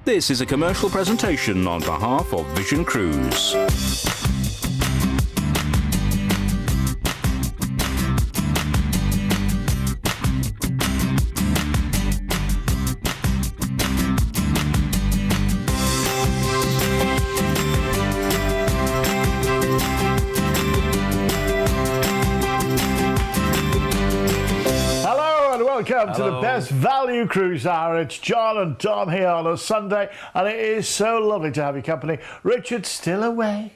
This is a commercial presentation on behalf of Vision Cruise. Welcome to the best value cruise hour. It's John and Tom here on a Sunday, and it is so lovely to have your company. Richard's still away.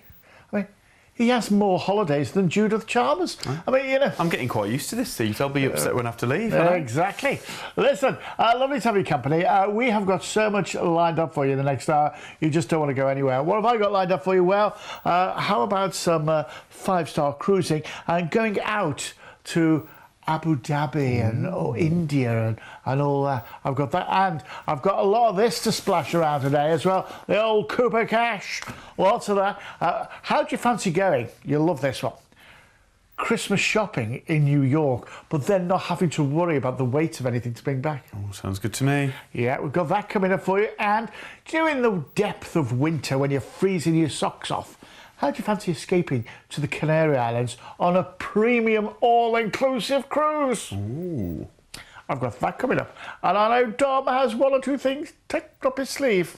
I mean, he has more holidays than Judith Chalmers. I mean, you know. I'm getting quite used to this seat. I'll be upset when I have to leave. Exactly. Listen, lovely to have your company. We have got so much lined up for you in the next hour. You just don't want to go anywhere. What have I got lined up for you? Well, how about some five-star cruising and going out to Abu Dhabi and India and all that. I've got that, and I've got a lot of this to splash around today as well. The old Cooper Cash, lots of that. How do you fancy going? You'll love this one. Christmas shopping in New York, but then not having to worry about the weight of anything to bring back. Oh, sounds good to me. Yeah, we've got that coming up for you. And during the depth of winter, when you're freezing your socks off, how do you fancy escaping to the Canary Islands on a premium all-inclusive cruise? Ooh. I've got that coming up. And I know Dom has one or two things tucked up his sleeve.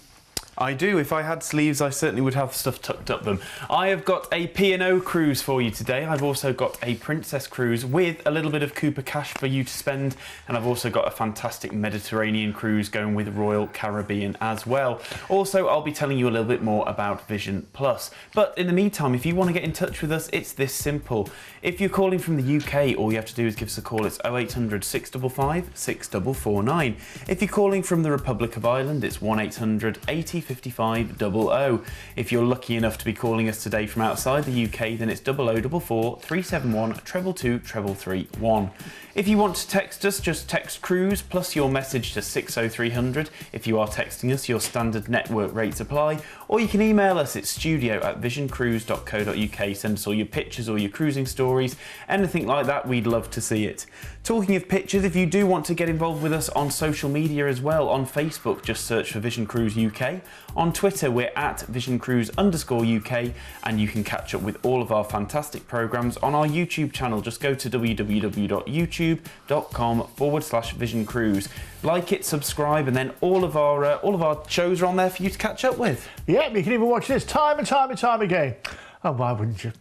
I do. If I had sleeves, I certainly would have stuff tucked up them. I have got a P&O cruise for you today. I've also got a Princess cruise with a little bit of Cooper Cash for you to spend. And I've also got a fantastic Mediterranean cruise going with Royal Caribbean as well. Also, I'll be telling you a little bit more about Vision Plus. But in the meantime, if you want to get in touch with us, it's this simple. If you're calling from the UK, all you have to do is give us a call. It's 0800 655 6449. If you're calling from the Republic of Ireland, it's 1800 80 55 00. If you're lucky enough to be calling us today from outside the UK, then it's 0044 371 222 3331. If you want to text us, just text cruise plus your message to 60300. If you are texting us, your standard network rates apply. Or you can email us at studio@visioncruise.co.uk. Send us all your pictures or your cruising stories, anything like that. We'd love to see it. Talking of pictures, if you do want to get involved with us on social media as well, on Facebook, just search for Vision Cruise UK. On Twitter, we're at VisionCruise_UK, and you can catch up with all of our fantastic programmes on our YouTube channel. Just go to www.youtube.com/Vision Cruise. Like it, subscribe, and then all of our shows are on there for you to catch up with. Yeah, you can even watch this time and time and time again. Oh, why wouldn't you?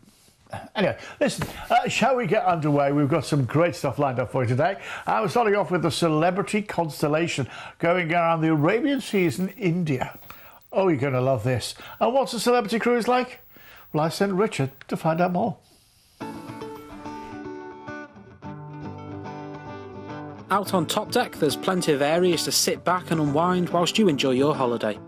Anyway, listen, shall we get underway? We've got some great stuff lined up for you today. We're starting off with the celebrity constellation going around the Arabian Seas in India. Oh, you're going to love this. And what's a celebrity cruise like? Well, I sent Richard to find out more. Out on top deck, there's plenty of areas to sit back and unwind whilst you enjoy your holiday.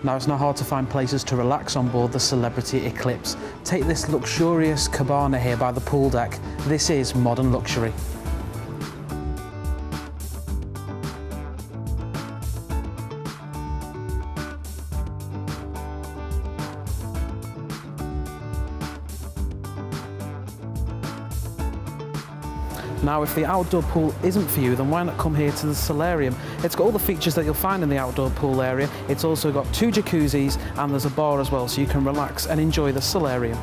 Now, it's not hard to find places to relax on board the Celebrity Eclipse. Take this luxurious cabana here by the pool deck. This is modern luxury. Now, if the outdoor pool isn't for you, then why not come here to the solarium? It's got all the features that you'll find in the outdoor pool area. It's also got 2 jacuzzis, and there's a bar as well, so you can relax and enjoy the solarium.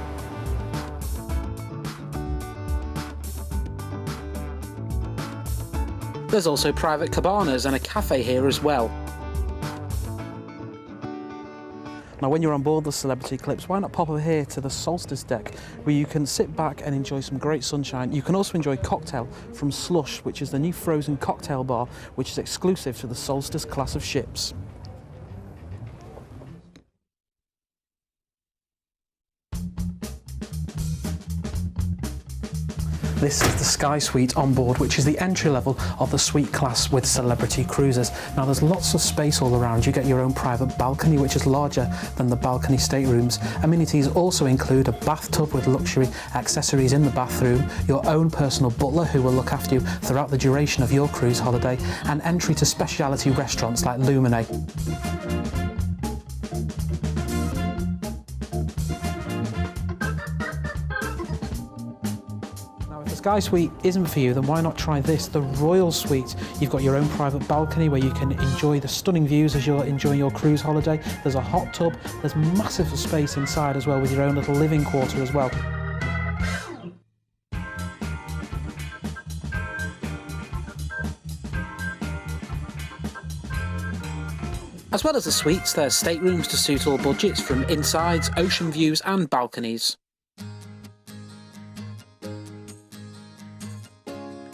There's also private cabanas and a cafe here as well. Now, when you're on board the Celebrity Eclipse, why not pop over here to the Solstice deck, where you can sit back and enjoy some great sunshine. You can also enjoy cocktail from Slush, which is the new frozen cocktail bar, which is exclusive to the Solstice class of ships. This is the Sky Suite on board, which is the entry level of the suite class with Celebrity Cruises. Now, there's lots of space all around. You get your own private balcony, which is larger than the balcony staterooms. Amenities also include a bathtub with luxury accessories in the bathroom, your own personal butler who will look after you throughout the duration of your cruise holiday, and entry to specialty restaurants like Lumine. Sky Suite isn't for you, then why not try this, the Royal Suite. You've got your own private balcony where you can enjoy the stunning views as you're enjoying your cruise holiday. There's a hot tub, there's massive space inside as well with your own little living quarter as well. As well as the suites, there's staterooms to suit all budgets, from insides, ocean views and balconies.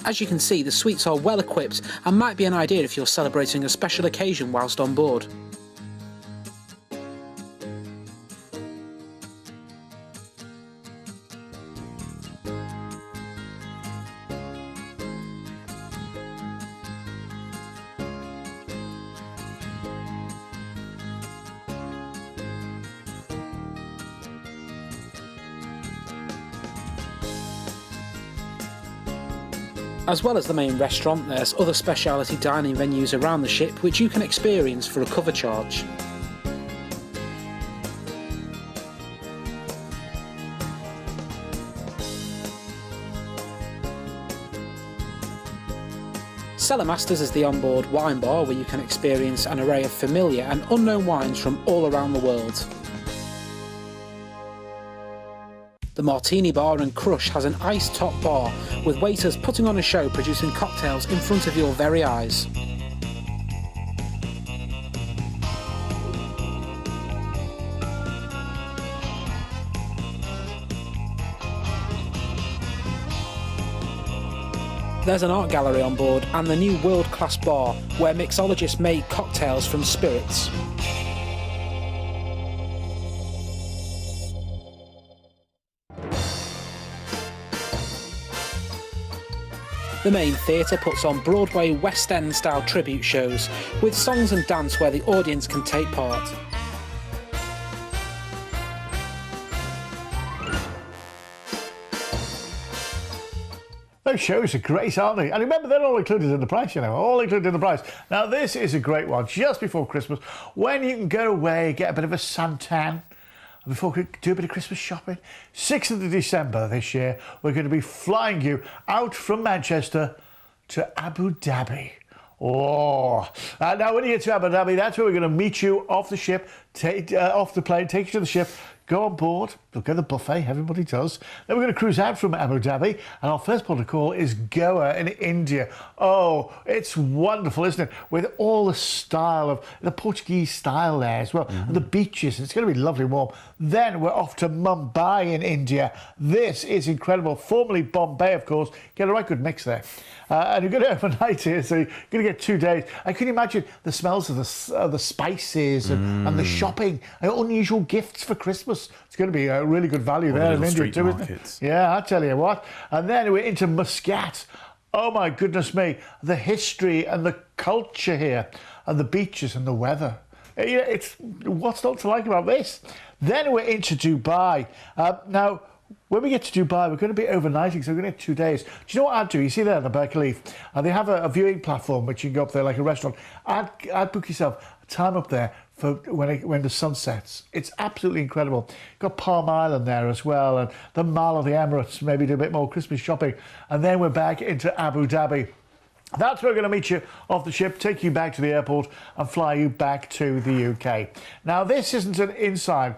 As you can see, the suites are well equipped and might be an idea if you're celebrating a special occasion whilst on board. As well as the main restaurant, there's other specialty dining venues around the ship which you can experience for a cover charge. Cellar Masters is the onboard wine bar where you can experience an array of familiar and unknown wines from all around the world. The Martini Bar and Crush has an ice top bar with waiters putting on a show producing cocktails in front of your very eyes. There's an art gallery on board and the new world-class bar where mixologists make cocktails from spirits. The main theatre puts on Broadway West End style tribute shows with songs and dance where the audience can take part. Those shows are great, aren't they? And remember, they're all included in the price, you know, all included in the price. Now, this is a great one, just before Christmas, when you can go away, get a bit of a suntan, and before we do a bit of Christmas shopping. 6th of December this year, we're going to be flying you out from Manchester to Abu Dhabi. Oh, now when you get to Abu Dhabi, that's where we're going to meet you off the ship, off the plane, take you to the ship, go on board, we'll go to the buffet, everybody does. Then we're going to cruise out from Abu Dhabi, and our first port of call is Goa in India. Oh, it's wonderful, isn't it? With all the style of the Portuguese style there as well, and the beaches. It's going to be lovely and warm. Then we're off to Mumbai in India. This is incredible. Formerly Bombay, of course. Get a right good mix there. And you're going to overnight here, so you're going to get 2 days. I can imagine the smells of the spices and the shopping, unusual gifts for Christmas. It's going to be a really good value there in India too, isn't it? Yeah, I tell you what. And then we're into Muscat. Oh my goodness me, the history and the culture here, and the beaches and the weather. It's what's not to like about this? Then we're into Dubai. Now, when we get to Dubai, we're going to be overnighting, so we're going to get 2 days. Do you know what I'd do? You see there, the Burj Khalifa, they have a viewing platform which you can go up there like a restaurant. I'd book yourself a time up there for when the sun sets. It's absolutely incredible. You've got Palm Island there as well, and the Mall of the Emirates, maybe do a bit more Christmas shopping. And then we're back into Abu Dhabi. That's where we're going to meet you off the ship, take you back to the airport and fly you back to the UK. Now, this isn't an inside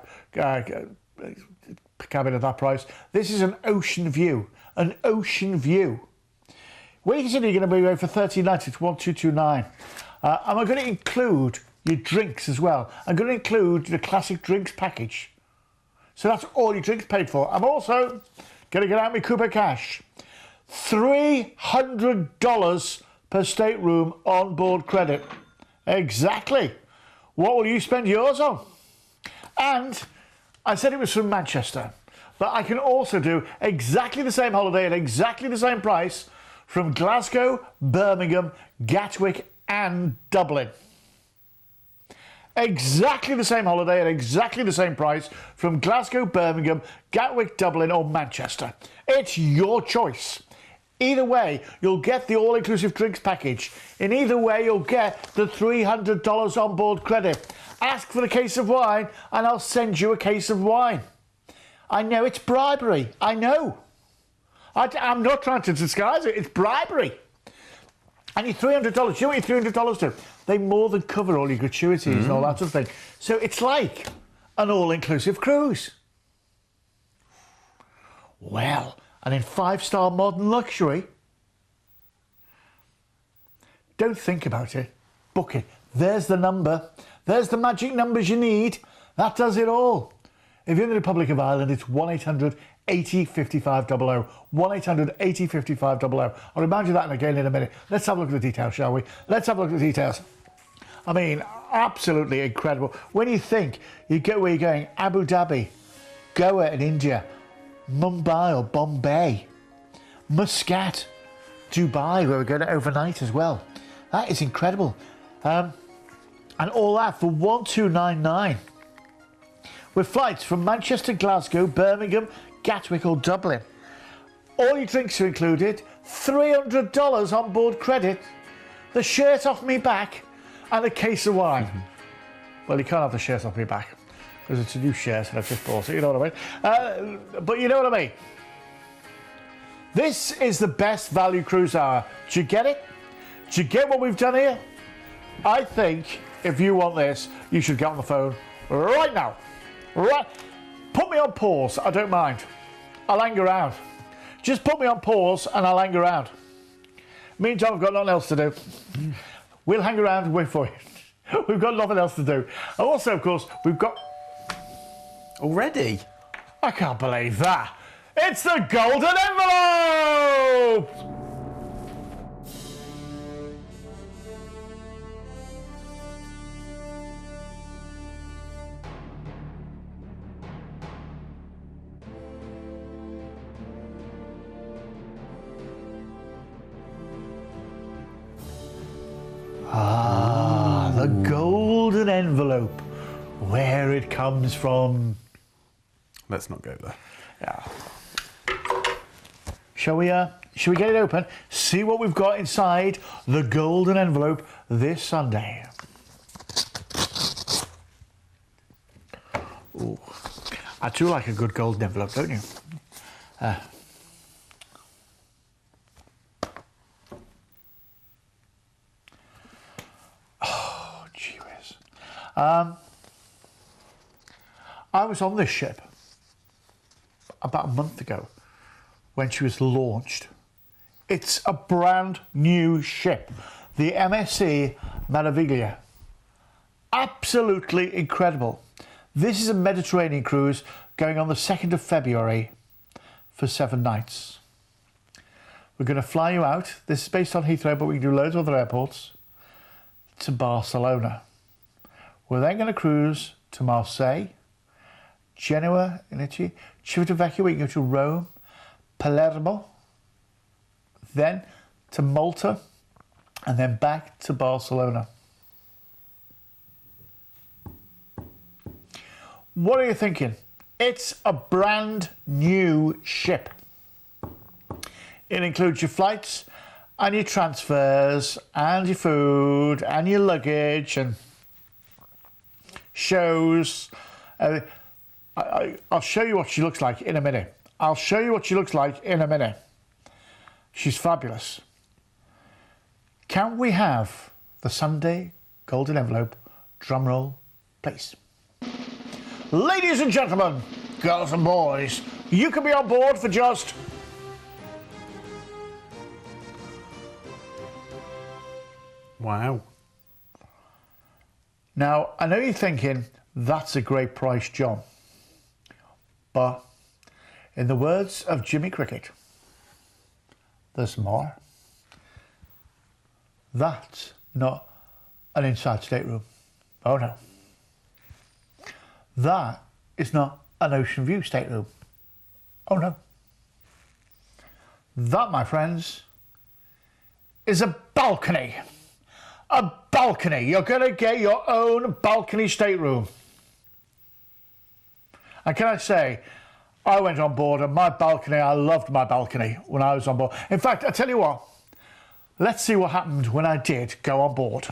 cabin at that price. This is an ocean view. An ocean view. When you consider you're going to be away for 13 nights, it's 1229. And I'm going to include your drinks as well. I'm going to include the classic drinks package. So that's all your drinks paid for. I'm also going to get out my Cooper cash. $300 per stateroom on board credit. Exactly. What will you spend yours on? And I said it was from Manchester, but I can also do exactly the same holiday at exactly the same price from Glasgow, Birmingham, Gatwick and Dublin. Exactly the same holiday at exactly the same price from Glasgow, Birmingham, Gatwick, Dublin or Manchester. It's your choice. Either way, you'll get the all-inclusive drinks package. In either way, you'll get the $300 on board credit. Ask for the case of wine and I'll send you a case of wine. I know it's bribery, I know. I'm not trying to disguise it. It's bribery. And your $300, you know what your $300 do? They more than cover all your gratuities and all that sort of thing. So it's like an all-inclusive cruise. Well, and in 5-star modern luxury, don't think about it. Book it. There's the number. There's the magic numbers you need. That does it all. If you're in the Republic of Ireland, it's 1-800-80-5500. 1-800-80-5500. I'll remind you that again in a minute. Let's have a look at the details, shall we? Let's have a look at the details. I mean, absolutely incredible. When you think you get where you're going, Abu Dhabi, Goa in India, Mumbai or Bombay, Muscat, Dubai, where we're going overnight as well. That is incredible. And all that for 1,299. With flights from Manchester, Glasgow, Birmingham, Gatwick or Dublin. All your drinks are included, $300 on board credit, the shirt off me back and a case of wine. Well, you can't have the shirt off me back because it's a new shirt and I've just bought it, you know what I mean? But you know what I mean. This is the best value cruise hour. Do you get it? Do you get what we've done here? I think if you want this, you should get on the phone right now. Right, put me on pause, I don't mind. I'll hang around. Just put me on pause and I'll hang around. Meantime, I've got nothing else to do. We'll hang around and wait for you. We've got nothing else to do. And also, of course, we've got... Already? I can't believe that. It's the Golden Envelope! The Golden Envelope, where it comes from. Let's not go there. Yeah. Shall we get it open? See what we've got inside the Golden Envelope this Sunday. Ooh, I do like a good golden envelope, don't you? I was on this ship about a month ago when she was launched. It's a brand new ship, the MSC Meraviglia. Absolutely incredible. This is a Mediterranean cruise going on the 2nd of February for 7 nights. We're going to fly you out. This is based on Heathrow, but we can do loads of other airports, to Barcelona. We're then going to cruise to Marseille, Genoa in Italy, Civitavecchia, we can go to Rome, Palermo, then to Malta, and then back to Barcelona. What are you thinking? It's a brand new ship. It includes your flights and your transfers and your food and your luggage and shows. I'll show you what she looks like in a minute. She's fabulous. Can we have the Sunday Golden Envelope drum roll, please? Ladies and gentlemen, girls and boys, you can be on board for just... Wow. Now, I know you're thinking, that's a great price, John. But, in the words of Jimmy Cricket, there's more. That's not an inside stateroom. Oh no. That is not an ocean view stateroom. Oh no. That, my friends, is a balcony. A balcony. You're going to get your own balcony stateroom. And can I say, I went on board and my balcony, I loved my balcony when I was on board. In fact, I tell you what, let's see what happened when I did go on board.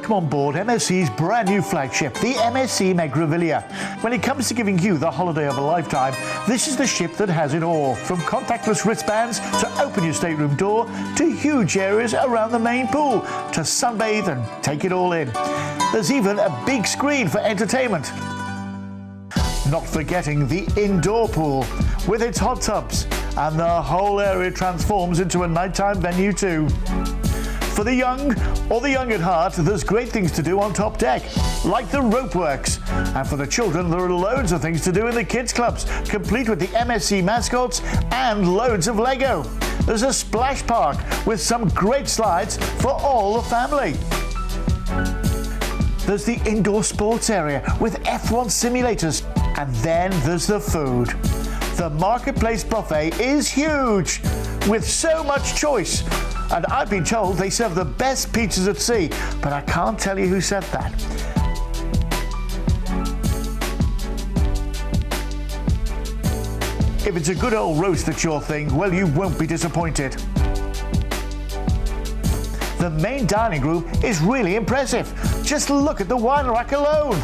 welcome on board MSC's brand new flagship, the MSC Megravilia. When it comes to giving you the holiday of a lifetime, this is the ship that has it all. From contactless wristbands to open your stateroom door, to huge areas around the main pool, to sunbathe and take it all in. There's even a big screen for entertainment. Not forgetting the indoor pool with its hot tubs, and the whole area transforms into a nighttime venue too. For the young or the young at heart, there's great things to do on top deck, like the rope works. And for the children, there are loads of things to do in the kids clubs, complete with the MSC mascots and loads of Lego. There's a splash park with some great slides for all the family. There's the indoor sports area with F1 simulators. And then there's the food. The Marketplace buffet is huge, with so much choice. And I've been told they serve the best pizzas at sea, but I can't tell you who said that. If it's a good old roast that's your thing, well, you won't be disappointed. The main dining room is really impressive. Just look at the wine rack alone.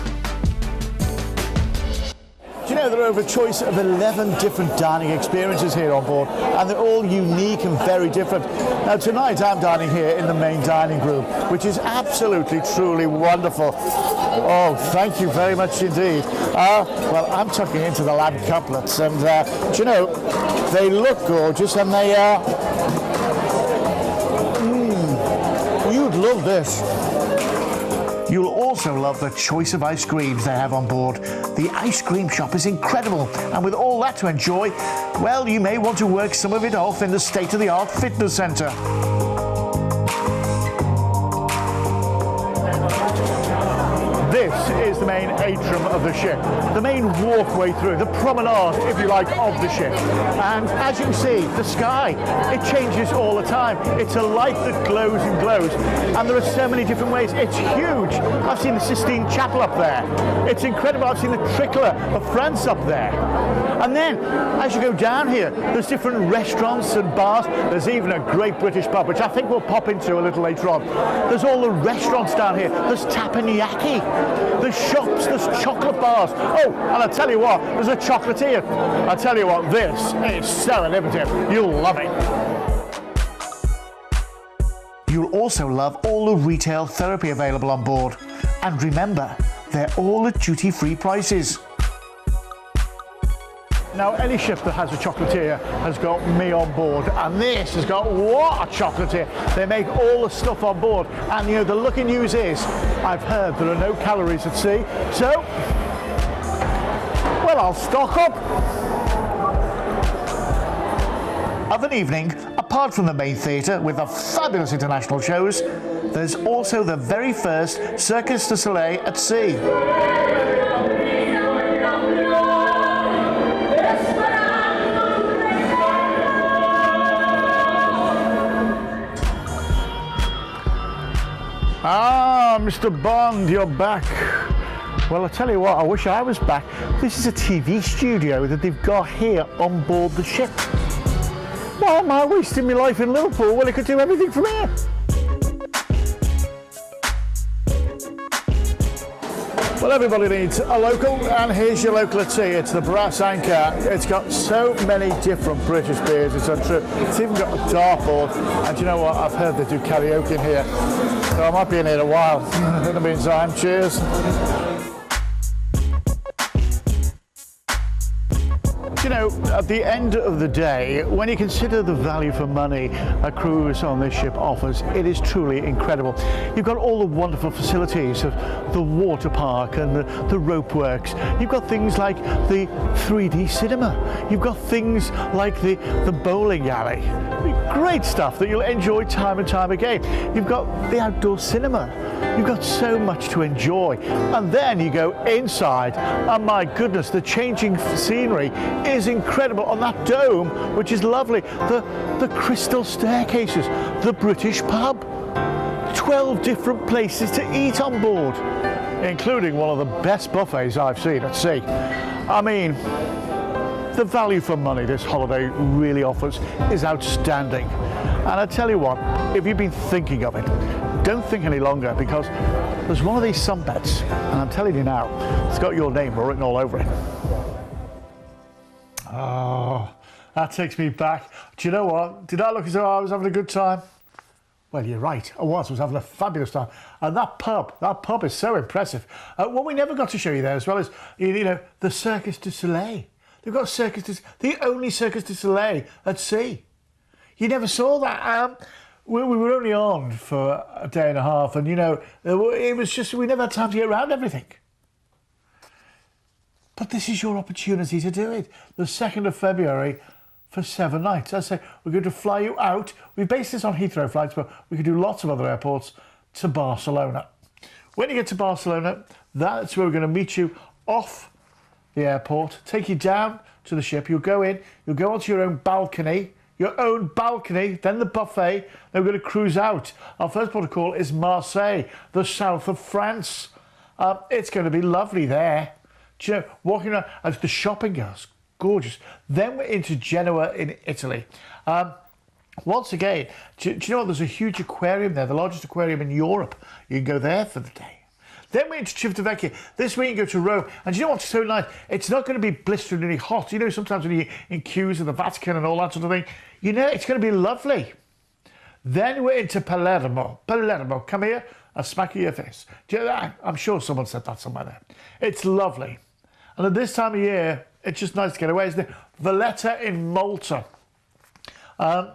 You know, there are over a choice of 11 different dining experiences here on board, and they're all unique and very different. Now tonight I'm dining here in the main dining room, which is absolutely, truly wonderful. Oh, thank you very much indeed. Well, I'm tucking into the lamb cutlets, and do you know, they look gorgeous, and they are... You'd love this. You'll also love the choice of ice creams they have on board. The ice cream shop is incredible, and with all that to enjoy, well, you may want to work some of it off in the state-of-the-art fitness centre. This is the main atrium of the ship, the main walkway through, the promenade, if you like, of the ship. And as you can see, the sky, it changes all the time. It's a light that glows and glows, and there are so many different ways. It's huge. I've seen the Sistine Chapel up there. It's incredible. I've seen the Tricolour of France up there. And then, as you go down here, there's different restaurants and bars. There's even a great British pub, which I think we'll pop into a little later on. There's all the restaurants down here. There's teppanyaki. There's shops, there's chocolate bars. Oh, and I'll tell you what, there's a chocolatier. I'll tell you what, this is serendipity. You'll love it. You'll also love all the retail therapy available on board. And remember, they're all at duty-free prices. Now, any ship that has a chocolatier has got me on board, and this has got what a chocolatier. They make all the stuff on board, and you know, the lucky news is, I've heard there are no calories at sea, so, well, I'll stock up. Of an evening, apart from the main theatre with the fabulous international shows, there's also the very first Circus du Soleil at sea. Ah, Mr. Bond, you're back. Well, I'll tell you what, I wish I was back. This is a TV studio that they've got here on board the ship. Why am I wasting my life in Liverpool when I could do everything from here? Well, everybody needs a local, and here's your local at sea. It's the Brass Anchor. It's got so many different British beers, it's untrue. It's even got a dartboard, and you know what? I've heard they do karaoke in here, so I might be in here a while. In the meantime, cheers. You know, at the end of the day, when you consider the value for money a cruise on this ship offers, it is truly incredible. You've got all the wonderful facilities of the water park and the rope works. You've got things like the 3D cinema. You've got things like the bowling alley. Great stuff that you'll enjoy time and time again. You've got the outdoor cinema. You've got so much to enjoy. And then you go inside, and my goodness, the changing scenery is incredible on that dome, which is lovely. The crystal staircases, the British pub, 12 different places to eat on board, including one of the best buffets I've seen at sea. I mean, the value for money this holiday really offers is outstanding. And I tell you what, if you've been thinking of it, don't think any longer, because there's one of these sunbeds, and I'm telling you now, it's got your name written all over it. Oh, that takes me back. Do you know what? Did I look as though I was having a good time? Well, you're right. I was having a fabulous time. And that pub is so impressive. What we never got to show you there as well is, you know, the Cirque du Soleil. They've got the only Cirque du Soleil at sea. You never saw that. We were only on for a day and a half, and, you know, it was just, we never had time to get around everything. But this is your opportunity to do it. The 2nd of February for 7 nights. I say, we're going to fly you out. We base this on Heathrow flights, but we could do lots of other airports, to Barcelona. When you get to Barcelona, that's where we're going to meet you off the airport, take you down to the ship. You'll go in, you'll go onto your own balcony, then the buffet, then we're going to cruise out. Our first port of call is Marseille, the south of France. It's going to be lovely there. Do you know, walking around as the shopping goes, gorgeous. Then we're into Genoa in Italy. Once again, do you know what? There's a huge aquarium there, the largest aquarium in Europe. You can go there for the day. Then we're into Civitavecchia. This week you go to Rome. And do you know what's so nice? It's not going to be blisteringly hot. You know, sometimes when you're in queues in the Vatican and all that sort of thing, you know, it's going to be lovely. Then we're into Palermo. Palermo, come here, I'll smack you your face. Do you know that? I'm sure someone said that somewhere there. It's lovely. And at this time of year, it's just nice to get away, isn't it? Valletta in Malta.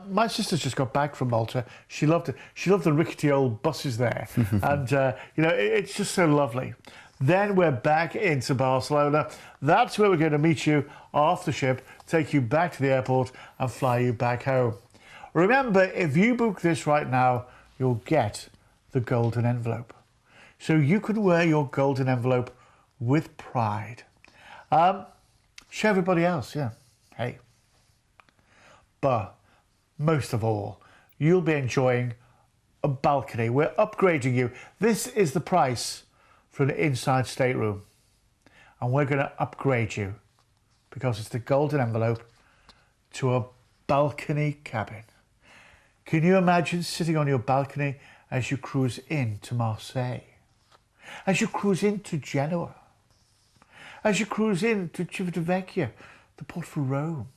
My sister's just got back from Malta. She loved it. She loved the rickety old buses there. And, you know, it's just so lovely. Then we're back into Barcelona. That's where we're going to meet you off the ship, take you back to the airport and fly you back home. Remember, if you book this right now, you'll get the golden envelope. So you can wear your golden envelope with pride. Show everybody else, yeah. Hey. But most of all, you'll be enjoying a balcony. We're upgrading you. This is the price for an inside stateroom. And we're going to upgrade you because it's the golden envelope to a balcony cabin. Can you imagine sitting on your balcony as you cruise into Marseille? As you cruise into Genoa? As you cruise into Civitavecchia, the port for Rome?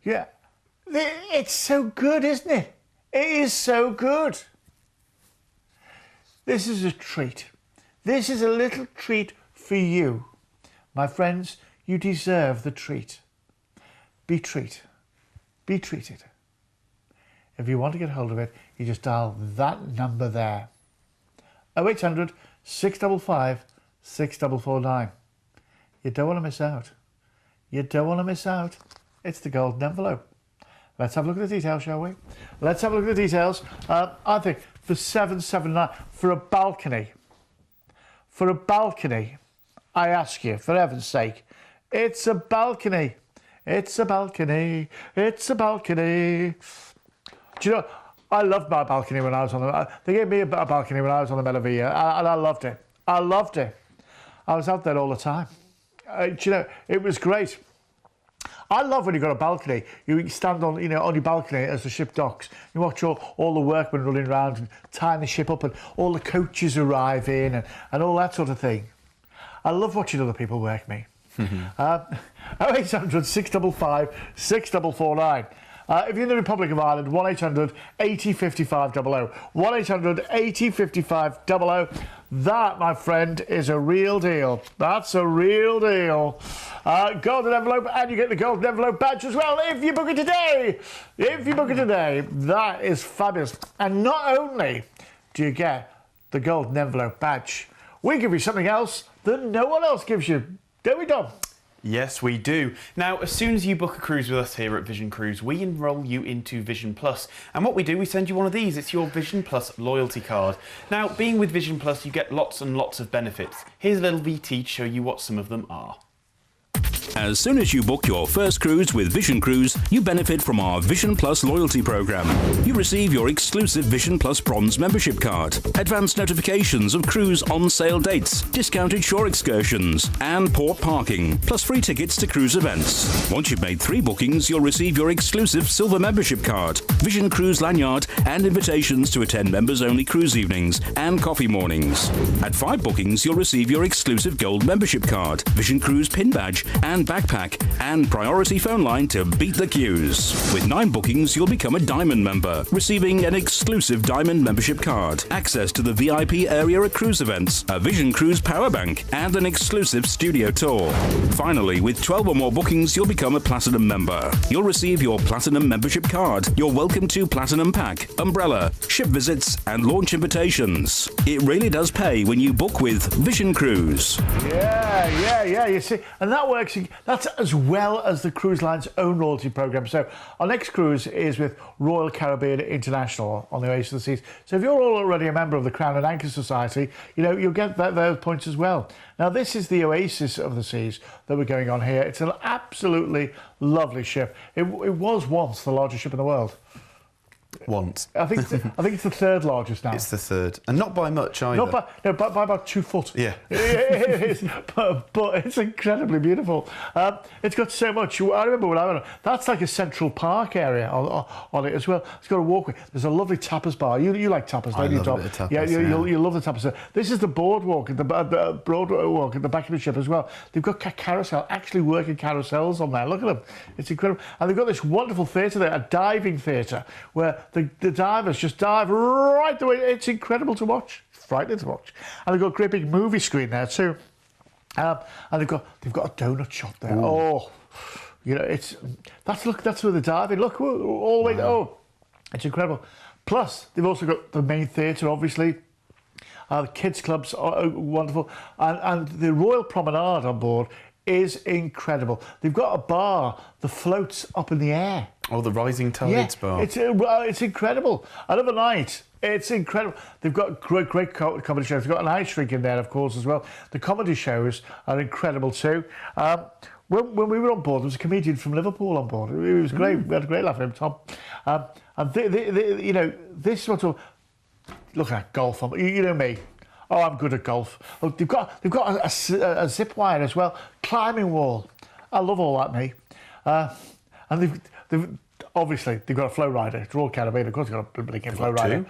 Yeah, it's so good, isn't it? It is so good. This is a treat. This is a little treat for you. My friends, you deserve the treat. Be treated. If you want to get hold of it, you just dial that number there. 0800 655 6449. You don't want to miss out. You don't want to miss out. It's the golden envelope. Let's have a look at the details, shall we? Let's have a look at the details. I think for 779, for a balcony, I ask you, for heaven's sake, it's a balcony. It's a balcony. It's a balcony. Do you know, I loved my balcony when I was on the... They gave me a balcony when I was on the Meraviglia, and I loved it. I loved it. I was out there all the time. Do you know, it was great. I love when you've got a balcony. You stand on, you know, on your balcony as the ship docks. You watch all the workmen running around and tying the ship up, and all the coaches arrive in, and all that sort of thing. I love watching other people work me. 0800 655 6449. If you're in the Republic of Ireland, 1800 80 55 00. 1800 80 55 00. That, my friend, is a real deal. That's a real deal. Golden envelope, and you get the golden envelope badge as well if you book it today. That is fabulous. And not only do you get the golden envelope badge, we give you something else that no one else gives you. Don't we, Dom? Yes, we do. Now, as soon as you book a cruise with us here at Vision Cruise, we enrol you into Vision Plus. And what we do, we send you one of these. It's your Vision Plus loyalty card. Now, being with Vision Plus, you get lots and lots of benefits. Here's a little VT to show you what some of them are. As soon as you book your first cruise with Vision Cruise, you benefit from our Vision Plus loyalty program. You receive your exclusive Vision Plus Bronze membership card, advanced notifications of cruise on-sale dates, discounted shore excursions, and port parking, plus free tickets to cruise events. Once you've made 3 bookings, you'll receive your exclusive Silver membership card, Vision Cruise lanyard, and invitations to attend members-only cruise evenings and coffee mornings. At 5 bookings, you'll receive your exclusive Gold membership card, Vision Cruise pin badge and backpack, and priority phone line to beat the queues. With 9 bookings, you'll become a Diamond member, receiving an exclusive Diamond membership card, access to the VIP area at cruise events, a Vision Cruise power bank, and an exclusive studio tour. Finally, with 12 or more bookings, you'll become a Platinum member. You'll receive your Platinum membership card, your Welcome to Platinum pack, umbrella, ship visits, and launch invitations. It really does pay when you book with Vision Cruise. Yeah, you see, and that works, that's as well as the cruise line's own loyalty program. So our next cruise is with Royal Caribbean International on the Oasis of the Seas. So if you're already a member of the Crown and Anchor Society, you'll get those points as well. Now, this is the Oasis of the Seas that we're going on here. It's an absolutely lovely ship. It was once the largest ship in the world. Once. I think it's the 3rd largest now. It's the 3rd. And not by much either. By about 2 foot. Yeah. It is, but it's incredibly beautiful. It's got so much. I remember when I went on, that's like a Central Park area on it as well. It's got a walkway. There's a lovely tapas bar. You like tapas, don't you, Tom? I love a bit of tapas, yeah, you love the tapas. This is the boardwalk, the boardwalk at the back of the ship as well. They've got actually working carousels on there. Look at them. It's incredible. And they've got this wonderful theatre there, a diving theatre, where the divers just dive right the way. It's incredible to watch. It's frightening to watch. And they've got a great big movie screen there too. And they've got a donut shop there. Ooh. Oh, that's where they're diving. Look all the way. Wow. Oh, it's incredible. Plus, they've also got the main theatre, obviously. The kids' clubs are wonderful, and the Royal Promenade on board is incredible. They've got a bar that floats up in the air. Oh, the Rising Tides bar. It's incredible. Another night. It's incredible. They've got great comedy shows. They've got an ice rink in there, of course, as well. The comedy shows are incredible too. When we were on board, there was a comedian from Liverpool on board. It was great. We had a great laugh at him, Tom. And this sort of look at golf. You know me. Oh, I'm good at golf. Oh, they've got a zip wire as well, climbing wall. I love all that, me. And they've obviously they've got a flow rider. It's Royal Caribbean, of course, they've got a blinking flow rider.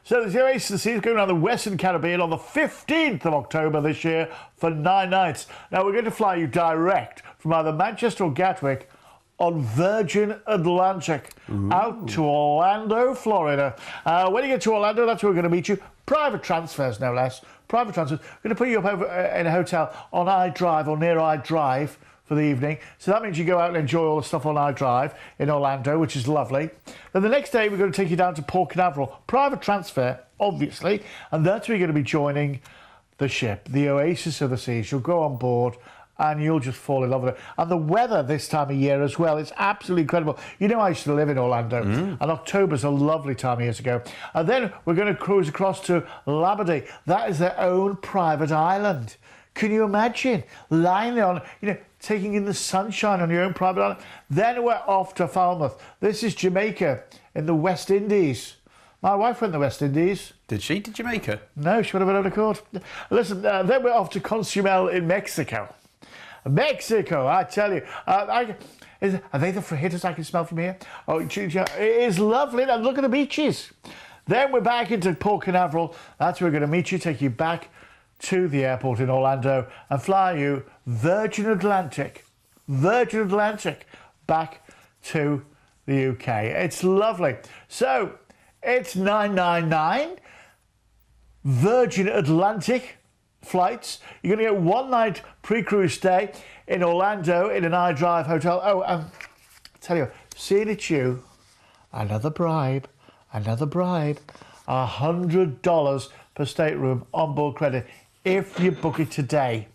So the Oasis of the Seas going around the Western Caribbean on the 15th of October this year for 9 nights. Now we're going to fly you direct from either Manchester or Gatwick on Virgin Atlantic out to Orlando, Florida. When you get to Orlando, that's where we're going to meet you. Private transfers, no less. Private transfers. We're going to put you up over in a hotel on iDrive or near iDrive for the evening. So that means you go out and enjoy all the stuff on iDrive in Orlando, which is lovely. Then the next day, we're going to take you down to Port Canaveral. Private transfer, obviously. And that's where you're going to be joining the ship, the Oasis of the Seas. You'll go on board and you'll just fall in love with it. And the weather this time of year as well, it's absolutely incredible. You know, I used to live in Orlando, and October's a lovely time of year to go. And then we're going to cruise across to Labadee. That is their own private island. Can you imagine lying there on, taking in the sunshine on your own private island? Then we're off to Falmouth. This is Jamaica in the West Indies. My wife went to the West Indies. Did she? To Jamaica? No, she would have been able to court. Listen, then we're off to Cozumel in Mexico. Mexico, I tell you. Are they the fajitas I can smell from here? Oh, it is lovely. Now, look at the beaches. Then we're back into Port Canaveral. That's where we're going to meet you, take you back to the airport in Orlando and fly you Virgin Atlantic back to the UK. It's lovely. So, it's $999 Virgin Atlantic flights. You're going to get 1 night pre-cruise stay in Orlando in an iDrive hotel. Oh, I tell you, seeing it's you, another bribe, $100 per stateroom onboard credit if you book it today.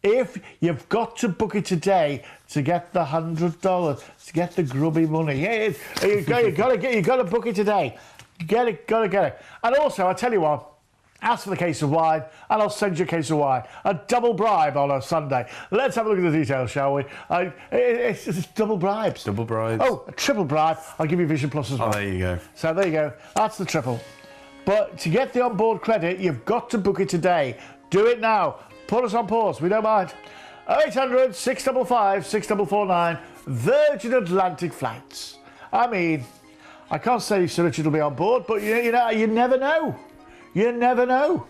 If you've got to book it today to get the $100, to get the grubby money. Yeah, you got to book it today. Get it. And also, I tell you what, Ask for the case of wine, and I'll send you a case of wine. A double bribe on a Sunday. Let's have a look at the details, shall we? It's double bribes. Double bribes. Oh, a triple bribe. I'll give you Vision Plus as well. Oh, there you go. So there you go. That's the triple. But to get the onboard credit, you've got to book it today. Do it now. Put us on pause. We don't mind. 0800 655 6449. Virgin Atlantic flights. I mean, I can't say Sir Richard will be on board, but you never know. You never know.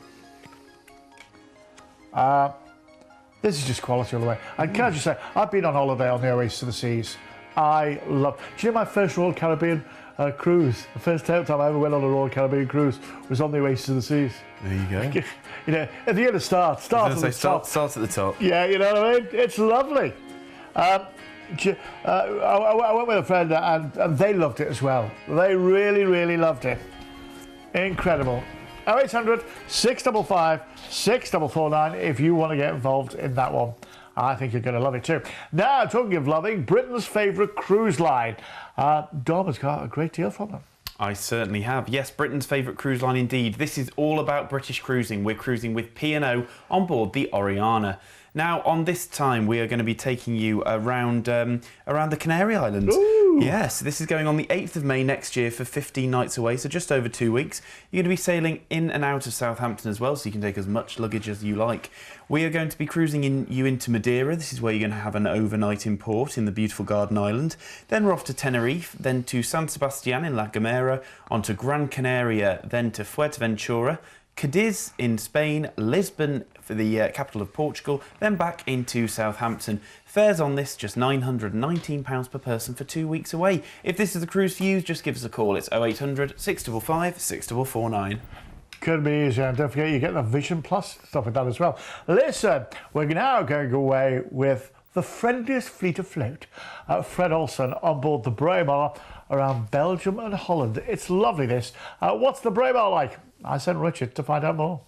This is just quality all the way. And can I just say, I've been on holiday on the Oasis of the Seas. I love... Do you know my first Royal Caribbean cruise? The first time I ever went on a Royal Caribbean cruise was on the Oasis of the Seas. There you go. You know, at the end of start at the top. Start at the top. Yeah, you know what I mean? It's lovely. I went with a friend and they loved it as well. They really, really loved it. Incredible. 0800 655 6449 if you want to get involved in that one. I think you're going to love it too. Now, talking of loving, Britain's favourite cruise line. Dom has got a great deal from them. I certainly have. Yes, Britain's favourite cruise line indeed. This is all about British cruising. We're cruising with P&O on board the Oriana. Now, on this time, we are going to be taking you around the Canary Islands. Ooh. Yes, this is going on the 8th of May next year for 15 nights away, so just over 2 weeks. You're going to be sailing in and out of Southampton as well, so you can take as much luggage as you like. We are going to be cruising you into Madeira. This is where you're going to have an overnight in port in the beautiful Garden Island. Then we're off to Tenerife, then to San Sebastián in La Gomera, on to Gran Canaria, then to Fuerteventura, Cadiz in Spain, Lisbon for the capital of Portugal, then back into Southampton. Fares on this just £919 per person for 2 weeks away. If this is the cruise for you, just give us a call. It's 0800 655 6449. Could be easier, and don't forget you get the Vision Plus stuff with that as well. Listen, we're now going away with the friendliest fleet afloat. Fred Olsen on board the Braemar around Belgium and Holland. It's lovely, this. What's the Braemar like? I sent Richard to find out more.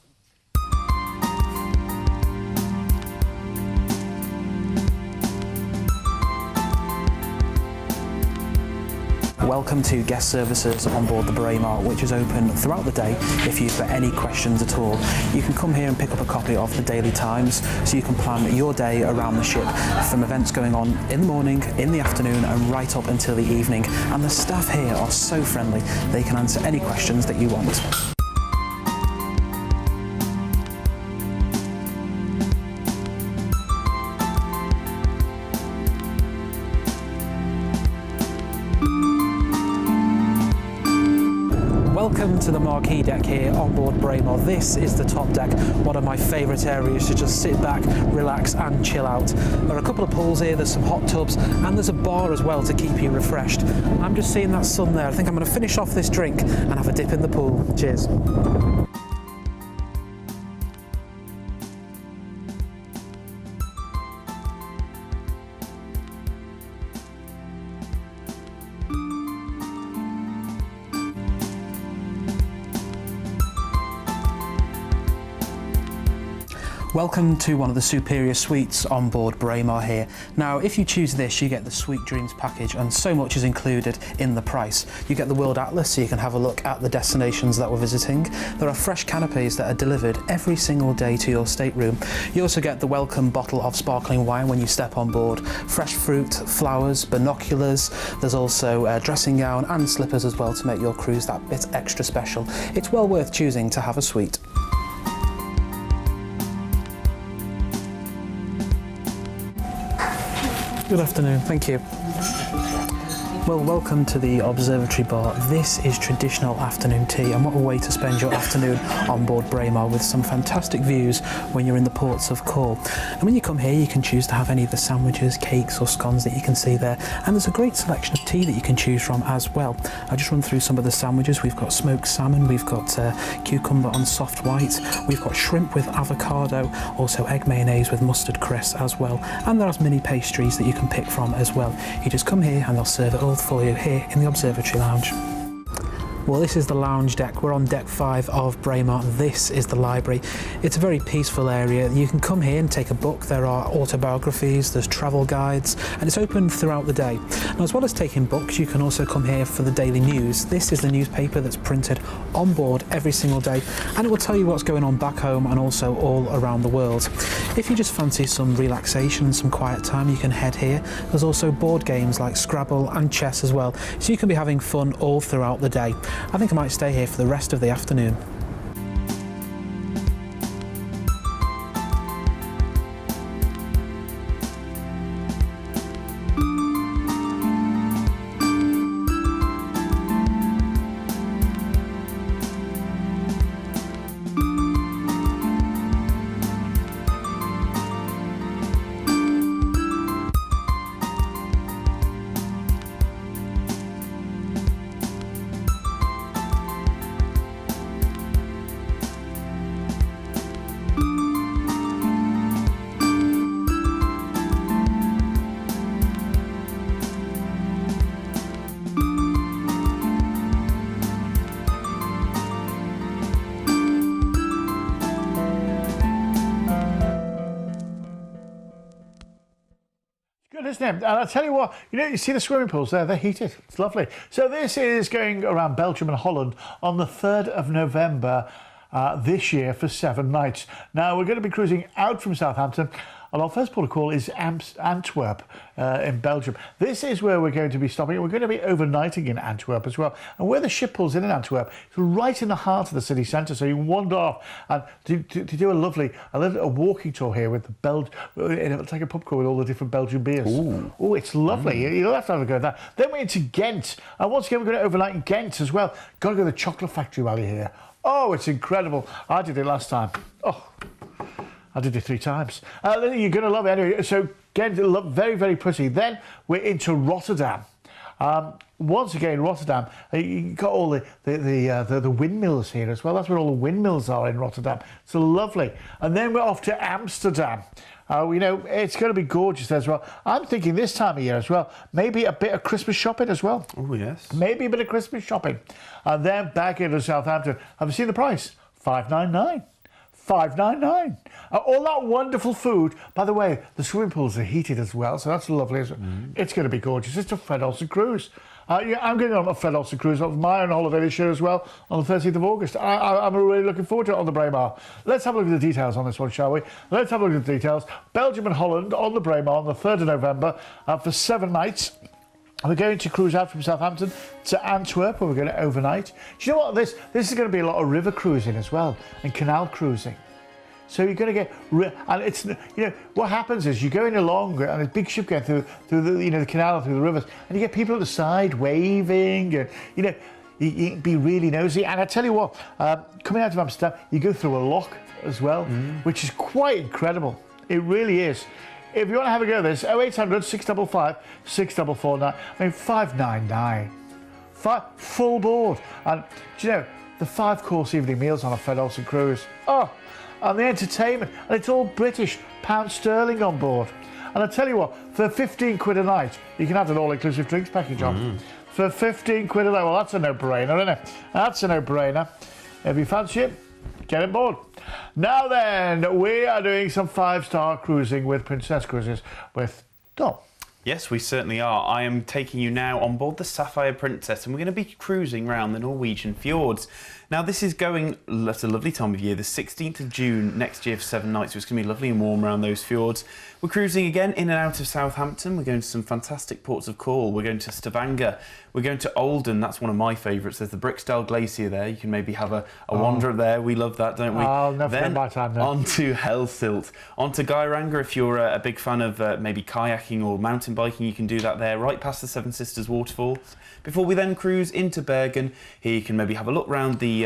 Welcome to guest services on board the Braemar, which is open throughout the day. If you've got any questions at all, you can come here and pick up a copy of the Daily Times, so you can plan your day around the ship, from events going on in the morning, in the afternoon and right up until the evening. And the staff here are so friendly, they can answer any questions that you want. Welcome to the marquee deck here on board Braemar. This is the top deck, one of my favourite areas to just sit back, relax and chill out. There are a couple of pools here, there's some hot tubs and there's a bar as well to keep you refreshed. I'm just seeing that sun there. I think I'm going to finish off this drink and have a dip in the pool. Cheers. Welcome to one of the superior suites on board Braemar here. Now, if you choose this, you get the Sweet Dreams package, and so much is included in the price. You get the World Atlas, so you can have a look at the destinations that we're visiting. There are fresh canopies that are delivered every single day to your stateroom. You also get the welcome bottle of sparkling wine when you step on board, fresh fruit, flowers, binoculars. There's also a dressing gown and slippers as well to make your cruise that bit extra special. It's well worth choosing to have a suite. Good afternoon, thank you. Well, welcome to the Observatory Bar. This is traditional afternoon tea, and what a way to spend your afternoon on board Braemar with some fantastic views when you're in the ports of call. And when you come here, you can choose to have any of the sandwiches, cakes or scones that you can see there, and there's a great selection of tea that you can choose from as well. I'll just run through some of the sandwiches. We've got smoked salmon, we've got cucumber on soft white, we've got shrimp with avocado, also egg mayonnaise with mustard crisps as well, and there's mini pastries that you can pick from as well. You just come here and they'll serve it all for you here in the Observatory Lounge. Well, this is the lounge deck. We're on deck 5 of Braemar. This is the library. It's a very peaceful area. You can come here and take a book. There are autobiographies, there's travel guides, and it's open throughout the day. Now, as well as taking books, you can also come here for the daily news. This is the newspaper that's printed on board every single day, and it will tell you what's going on back home and also all around the world. If you just fancy some relaxation and some quiet time, you can head here. There's also board games like Scrabble and chess as well, so you can be having fun all throughout the day. I think I might stay here for the rest of the afternoon. Isn't it? And I'll tell you what, you see the swimming pools there, they're heated. It's lovely. So this is going around Belgium and Holland on the 3rd of November this year for 7 nights. Now, we're going to be cruising out from Southampton, and our first port of call is Antwerp in Belgium. This is where we're going to be stopping. We're going to be overnighting in Antwerp as well. And where the ship pulls in Antwerp, it's right in the heart of the city centre, so you can wander off and to do a walking tour here with the it's like a pub crawl with all the different Belgian beers. Oh, it's lovely. You'll have to have a go at that. Then we're into Ghent, and once again we're going to overnight in Ghent as well. Got to go to the chocolate factory while you're here. Oh, it's incredible. I did it last time. Oh, I did it 3 times. You're going to love it anyway. So, Ghent, very, very pretty. Then we're into Rotterdam. Once again, Rotterdam, you've got all the windmills here as well. That's where all the windmills are in Rotterdam. It's lovely. And then we're off to Amsterdam. It's going to be gorgeous as well. I'm thinking this time of year as well, maybe a bit of Christmas shopping as well. Oh, yes. Maybe a bit of Christmas shopping. And then back into Southampton. Have you seen the price? $5.99. $5.99. All that wonderful food. By the way, the swimming pools are heated as well, so that's lovely. It's going to be gorgeous. It's a Fred Olsen cruise. I'm going on a Fred Olsen cruise on my own holiday this year as well on the 13th of August. I'm really looking forward to it on the Braemar. Let's have a look at the details on this one, shall we? Let's have a look at the details. Belgium and Holland on the Braemar on the 3rd of November for 7 nights. We're going to cruise out from Southampton to Antwerp, where we're going to overnight. Do you know what? This is going to be a lot of river cruising as well, and canal cruising. So you're going to get, and it's, what happens is you go in along, and there's a big ship going through the canal, through the rivers, and you get people at the side waving, and you be really nosy. And I tell you what, coming out of Amsterdam, you go through a lock as well, which is quite incredible. It really is. If you want to have a go at this, 0800 655 6449. I mean, $5.99. Full board. And do you know, the 5-course evening meals on a Fred Olsen cruise. Oh, and the entertainment. And it's all British, pound sterling on board. And I tell you what, for 15 quid a night, you can have an all-inclusive drinks package on. For 15 quid a night, well, that's a no-brainer, isn't it? That's a no-brainer. If you fancy it, get on board. Now then, we are doing some 5-star cruising with Princess Cruises with Dom. Yes, we certainly are. I am taking you now on board the Sapphire Princess, and we're going to be cruising around the Norwegian fjords. Now, this is going at a lovely time of year, the 16th of June next year for 7 nights, so it's going to be lovely and warm around those fjords. We're cruising again in and out of Southampton. We're going to some fantastic ports of call. We're going to Stavanger. We're going to Olden. That's one of my favourites. There's the Briksdal Glacier there. You can maybe have a wander up there. We love that, don't we? I'll never spend my time there. On to Helsilt. On to Geiranger. If you're a big fan of maybe kayaking or mountain biking, you can do that there, right past the Seven Sisters waterfall. Before we then cruise into Bergen, here you can maybe have a look round the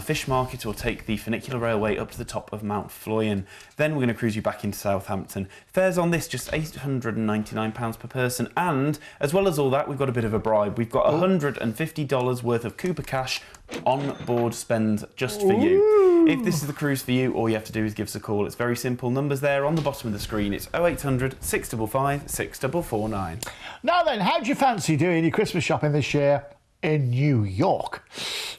fish market or take the funicular railway up to the top of Mount Floyen. Then we're going to cruise you back into Southampton. Fares on this just £899 per person, and as well as all that, we've got a bit of a bribe. We've got $150 worth of Cooper cash on board spend just for you. If this is the cruise for you, all you have to do is give us a call. It's very simple. Numbers there on the bottom of the screen. It's 0800 655 6449. Now then, how do you fancy doing your Christmas shopping this year? in New York.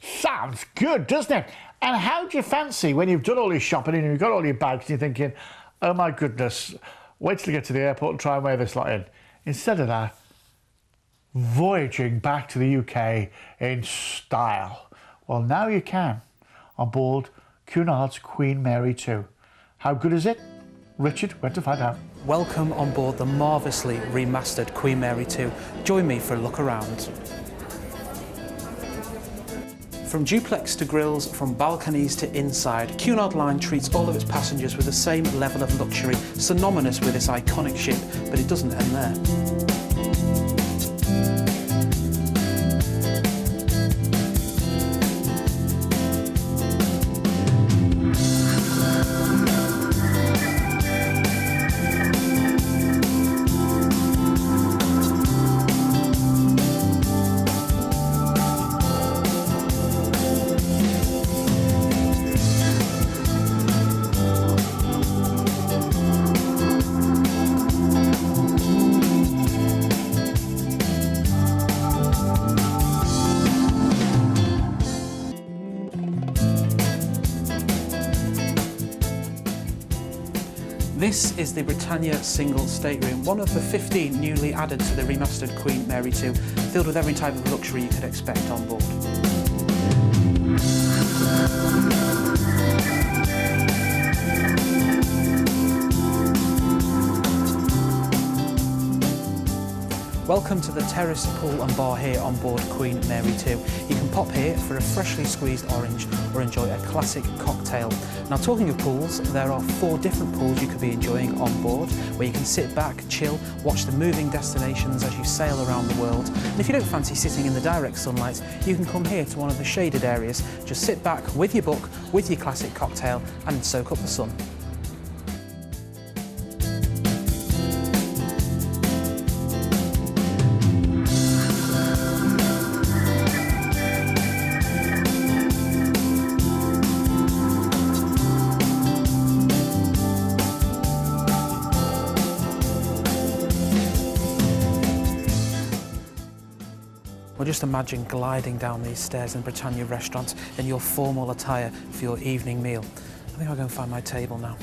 Sounds good, doesn't it? And how do you fancy when you've done all your shopping and you've got all your bags and you're thinking, oh my goodness, wait till you get to the airport and try and wear this lot in. Instead of that, voyaging back to the UK in style. Well, now you can on board Cunard's Queen Mary 2. How good is it? Richard went to find out. Welcome on board the marvellously remastered Queen Mary 2. Join me for a look around. From duplex to grills, from balconies to inside, Cunard Line treats all of its passengers with the same level of luxury, synonymous with this iconic ship, but it doesn't end there. This is the Britannia single stateroom, one of the 15 newly added to the remastered Queen Mary 2, filled with every type of luxury you could expect on board. Welcome to the terrace pool and bar here on board Queen Mary 2. You can pop here for a freshly squeezed orange or enjoy a classic cocktail. Now, talking of pools, there are 4 different pools you could be enjoying on board, where you can sit back, chill, watch the moving destinations as you sail around the world. And if you don't fancy sitting in the direct sunlight, you can come here to one of the shaded areas. Just sit back with your book, with your classic cocktail, and soak up the sun. Well, just imagine gliding down these stairs in Britannia restaurant in your formal attire for your evening meal. I think I'll go and find my table now.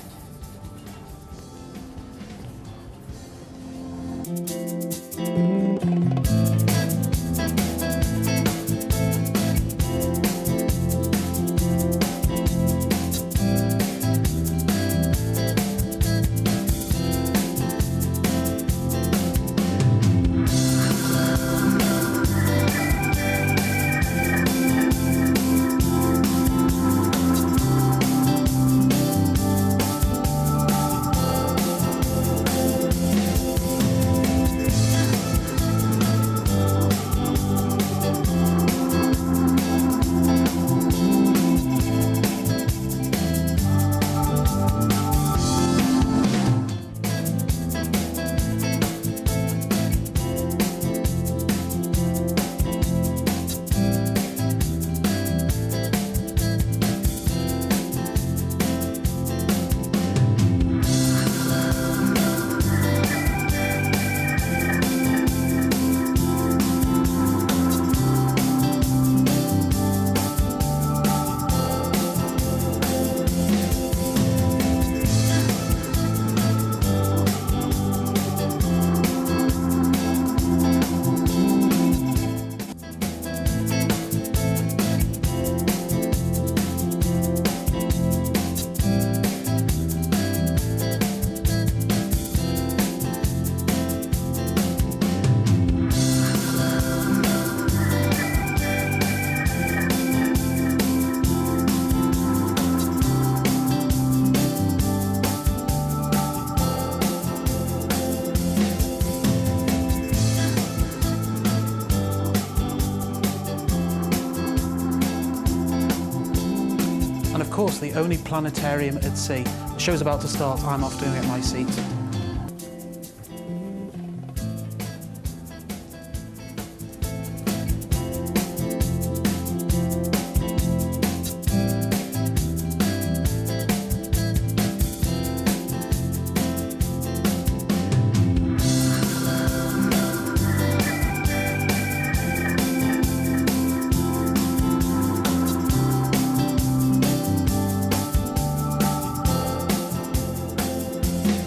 Of course, the only planetarium at sea. The show's about to start, I'm off to get my seat.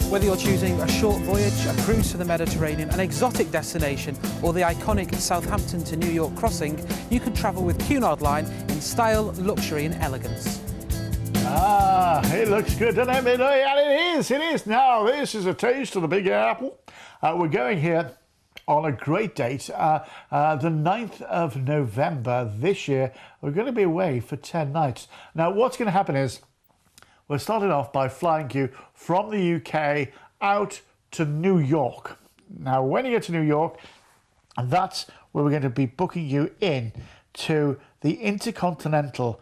Whether you're choosing a short voyage, a cruise to the Mediterranean, an exotic destination, or the iconic Southampton to New York crossing, you can travel with Cunard Line in style, luxury and elegance. Ah, it looks good, doesn't it? And it is. Now, this is a taste of the Big Apple. We're going here on a great date, the 9th of November this year. We're going to be away for 10 nights. Now, what's going to happen is we're starting off by flying you from the UK out to New York. Now, when you get to New York, that's where we're going to be booking you in to the Intercontinental,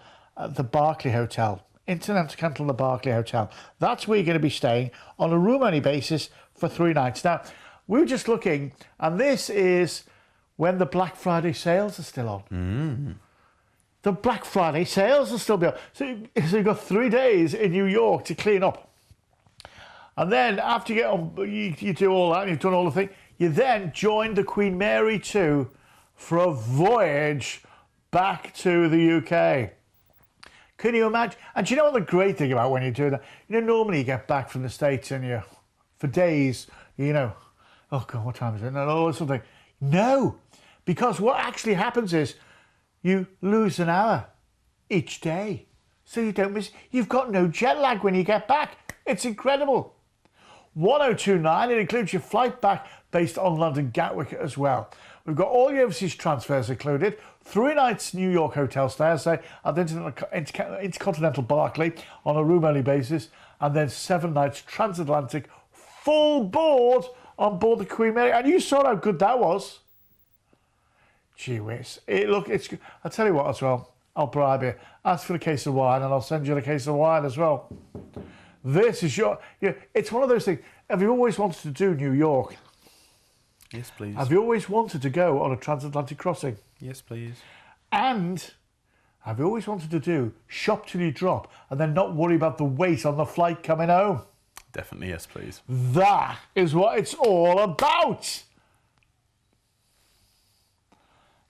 the Barclay Hotel. Intercontinental, the Barclay Hotel. That's where you're going to be staying on a room-only basis for 3 nights. Now, we were just looking, and this is when the Black Friday sales are still on. The Black Friday sales will still be on. So you've got 3 days in New York to clean up. And then after you get on, you do all that, and you've done all the things, you then join the Queen Mary 2 for a voyage back to the UK. Can you imagine? And do you know what the great thing about when you do that? You know, normally you get back from the States and you, for days, you know, oh God, what time is it? And all this sort of thing. No, because what actually happens is you lose an hour each day. So you don't miss, you've got no jet lag when you get back. It's incredible. 1029, it includes your flight back based on London Gatwick as well. We've got all your overseas transfers included, 3 nights New York hotel stay, say, at the Intercontinental Barclay on a room-only basis, and then 7 nights transatlantic, full board on board the Queen Mary. And you saw how good that was. Gee whiz. I'll tell you what as well, I'll bribe you. Ask for a case of wine and I'll send you a case of wine as well. This is it's one of those things. Have you always wanted to do New York? Yes, please. Have you always wanted to go on a transatlantic crossing? Yes, please. And have you always wanted to do shop till you drop and then not worry about the wait on the flight coming home? Definitely, yes, please. That is what it's all about.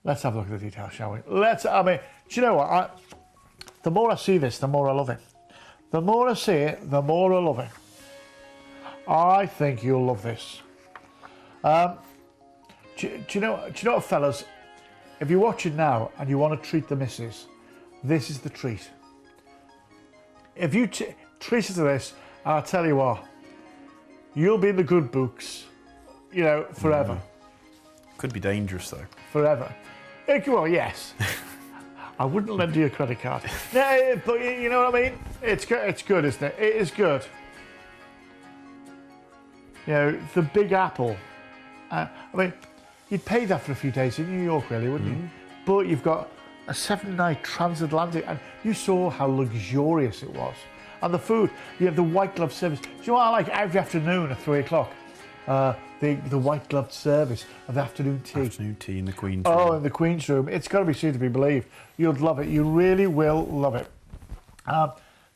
Let's have a look at the details, shall we? Do you know what? The more I see this, the more I love it. The more I see it, the more I love it. I think you'll love this. Do you know what, fellas? If you're watching now and you want to treat the missus, this is the treat. If you treat her to this, I'll tell you what, you'll be in the good books, forever. Could be dangerous, though. Forever. Well, yes. I wouldn't lend you a credit card. No, but you know what I mean? It's good, isn't it? It is good. The Big Apple. You'd pay that for a few days in New York, really, wouldn't you? But you've got a 7-night transatlantic, and you saw how luxurious it was. And the food, you have the white glove service. Do you know what I like? Every afternoon at 3 o'clock, the white gloved service of afternoon tea. Afternoon tea in the Queen's room. Oh, in the Queen's room. It's got to be seen to be believed. You'll love it. You really will love it.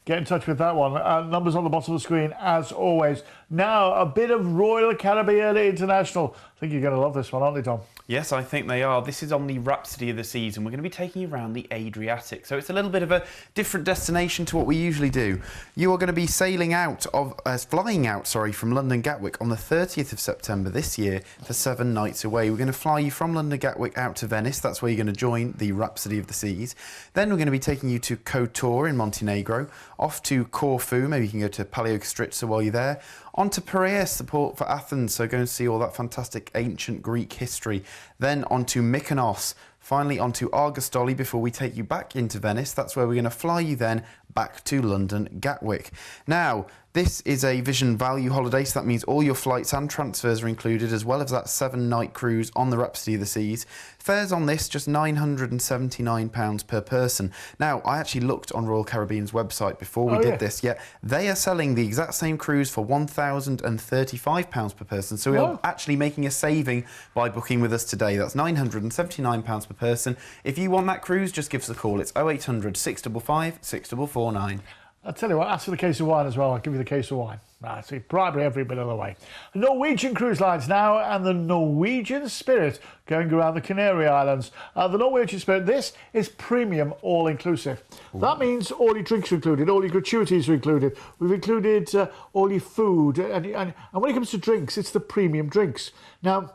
Get in touch with that one. Numbers on the bottom of the screen, as always. Now, a bit of Royal Caribbean International. I think you're going to love this one, aren't you, Tom? Yes, I think they are. This is on the Rhapsody of the Seas, and we're going to be taking you around the Adriatic. So it's a little bit of a different destination to what we usually do. You are going to be flying out from London Gatwick on the 30th of September this year for 7 nights away. We're going to fly you from London Gatwick out to Venice. That's where you're going to join the Rhapsody of the Seas. Then we're going to be taking you to Kotor in Montenegro, off to Corfu. Maybe you can go to Paleokastritsa while you're there. On to Piraeus, the port for Athens, so go and see all that fantastic ancient Greek history. Then on to Mykonos, finally on to Argostoli before we take you back into Venice. That's where we're going to fly you then back to London Gatwick. Now, this is a Vision Value holiday, so that means all your flights and transfers are included, as well as that 7-night cruise on the Rhapsody of the Seas. Fares on this, just £979 per person. Now, I actually looked on Royal Caribbean's website before we did this. Yeah, they are selling the exact same cruise for £1,035 per person. So we're actually making a saving by booking with us today. That's £979 per person. If you want that cruise, just give us a call. It's 0800 655 6449. I'll tell you what, ask for the case of wine as well. I'll give you the case of wine. Right, see, bribery every bit of the way. Norwegian Cruise Lines now, and the Norwegian Spirit going around the Canary Islands. The Norwegian Spirit, this is premium all-inclusive. That means all your drinks are included, all your gratuities are included. We've included all your food, and when it comes to drinks, it's the premium drinks. Now,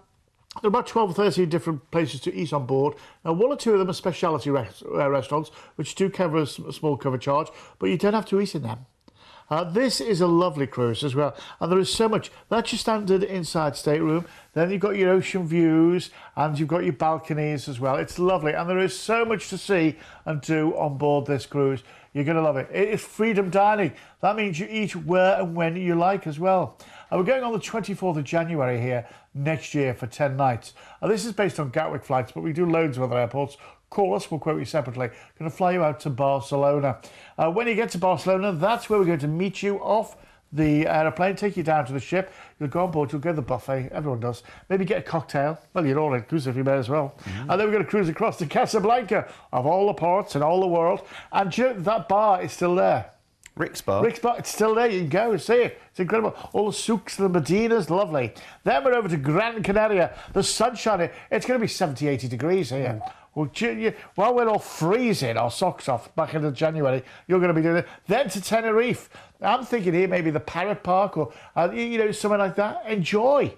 there are about 12 or 13 different places to eat on board. Now, one or two of them are specialty restaurants, which do cover a small cover charge, but you don't have to eat in them. This is a lovely cruise as well, and there is so much. That's your standard inside stateroom. Then you've got your ocean views, and you've got your balconies as well. It's lovely, and there is so much to see and do on board this cruise. You're going to love it. It is freedom dining. That means you eat where and when you like as well. We're going on the 24th of January here next year for 10 nights. This is based on Gatwick flights, but we do loads of other airports. Call us, we'll quote you separately. Going to fly you out to Barcelona. When you get to Barcelona, that's where we're going to meet you off the aeroplane, take you down to the ship. You'll go on board, you'll go to the buffet, everyone does. Maybe get a cocktail. Well, you're all inclusive, you may as well. And then we're going to cruise across to Casablanca, of all the ports in all the world. And you know, that bar is still there. Rick's Bar. Rick's Bar, it's still there. You can go and see it. It's incredible. All the souks, the Medinas, lovely. Then we're over to Gran Canaria. The sunshine, it's going to be 70, 80 degrees here. Well, while we're all freezing our socks off back into January, you're going to be doing it. Then to Tenerife. I'm thinking here maybe the Parrot Park or, somewhere like that. Enjoy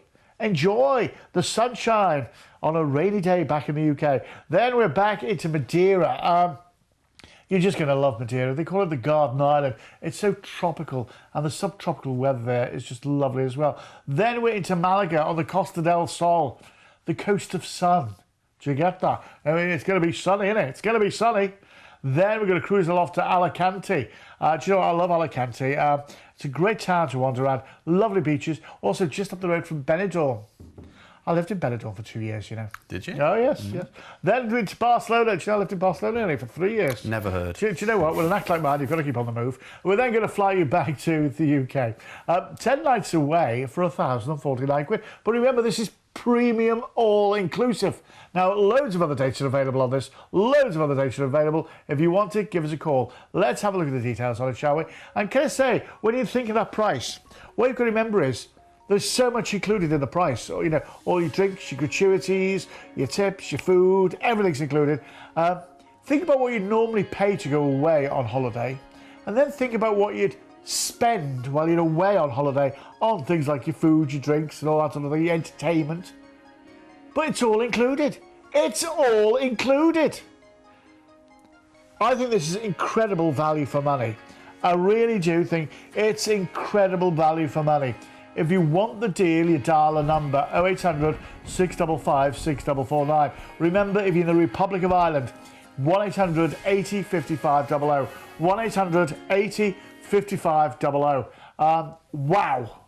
the sunshine on a rainy day back in the UK. Then we're back into Madeira. You're just going to love Madeira. They call it the Garden Island. It's so tropical, and the subtropical weather there is just lovely as well. Then we're into Malaga on the Costa del Sol, the coast of sun. Do you get that? I mean, it's going to be sunny, isn't it? It's going to be sunny. Then we're going to cruise off to Alicante. Do you know what? I love Alicante. It's a great town to wander around. Lovely beaches. Also, just up the road from Benidorm. I lived in Benidorm for 2 years, you know. Did you? Oh, yes, yes. Then went to Barcelona. Do you know I lived in Barcelona only for 3 years? Never heard. Do you know what? With an act like mine, you've got to keep on the move. We're then going to fly you back to the UK. 10 nights away for £1,049. But remember, this is premium all-inclusive. Now, loads of other dates are available on this. Loads of other dates are available. If you want it, give us a call. Let's have a look at the details on it, shall we? And can I say, when you think of that price, what you've got to remember is there's so much included in the price. You know, all your drinks, your gratuities, your tips, your food, everything's included. Think about what you'd normally pay to go away on holiday, and then think about what you'd spend while you're away on holiday on things like your food, your drinks, and all that sort of thing, your entertainment. But it's all included. It's all included. I think this is incredible value for money. I really do think it's incredible value for money. If you want the deal, you dial a number 0800 655 6449. Remember, if you're in the Republic of Ireland, 1800 80 55 00. 1800 80 55 00. Wow.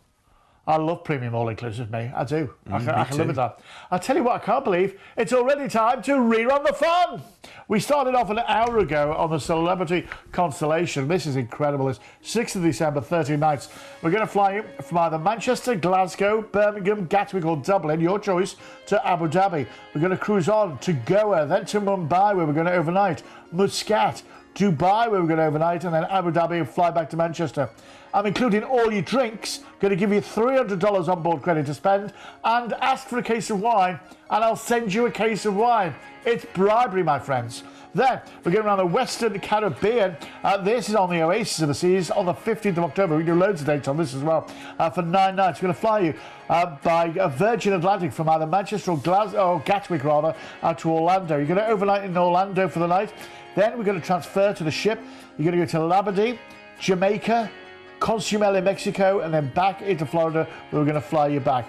I love premium all-inclusive, me. I do. I can live with that. I'll tell you what, I can't believe it's already time to rerun the fun. We started off an hour ago on the Celebrity Constellation. This is incredible. It's 6th of December, 13 nights. We're going to fly you from either Manchester, Glasgow, Birmingham, Gatwick or Dublin, your choice, to Abu Dhabi. We're going to cruise on to Goa, then to Mumbai, where we're going to overnight, Muscat, Dubai, where we're going to overnight, and then Abu Dhabi and fly back to Manchester. I'm including all your drinks, going to give you $300 on board credit to spend, and ask for a case of wine, and I'll send you a case of wine. It's bribery, my friends. Then, we're going around the Western Caribbean. This is on the Oasis of the Seas on the 15th of October. We do loads of dates on this as well. For 9 nights, we're going to fly you by Virgin Atlantic from either Manchester or Gatwick, rather, to Orlando. You're going to overnight in Orlando for the night. Then we're going to transfer to the ship. You're going to go to Labadee, Jamaica, Cozumel in Mexico, and then back into Florida, where we're going to fly you back.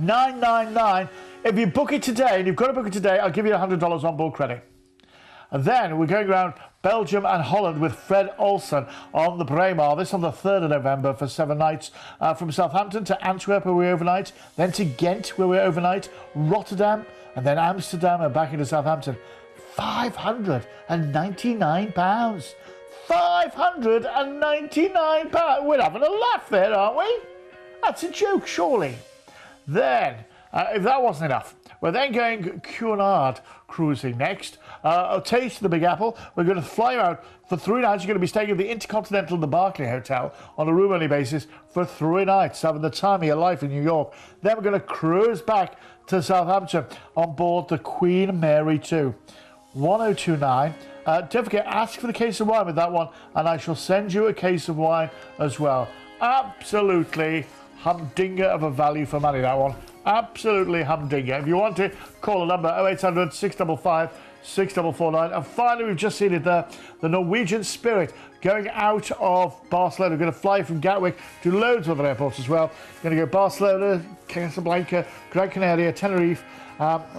$999. If you book it today, and you've got to book it today, I'll give you $100 on board credit. And then we're going around Belgium and Holland with Fred Olsen on the Braemar. This on the 3rd of November for 7 nights. From Southampton to Antwerp, where we overnight, then to Ghent, where we overnight, Rotterdam, and then Amsterdam, and back into Southampton. £599. £599. We're having a laugh there, aren't we? That's a joke, surely. Then, if that wasn't enough, we're then going Cunard cruising next a taste of the Big Apple. We're going to fly out for 3 nights. You're going to be staying at the Intercontinental, the Barclay Hotel, on a room-only basis for 3 nights, having the time of your life in New York. Then we're going to cruise back to Southampton on board the Queen Mary 2. 1029. Don't forget, ask for the case of wine with that one, and I shall send you a case of wine as well. Absolutely humdinger of a value for money, that one. Absolutely humdinger. If you want it, call the number 0800 655 6449. And finally, we've just seen it there, the Norwegian Spirit going out of Barcelona. We're going to fly from Gatwick to loads of other airports as well. We're going to go Barcelona, Casablanca, Gran Canaria, Tenerife,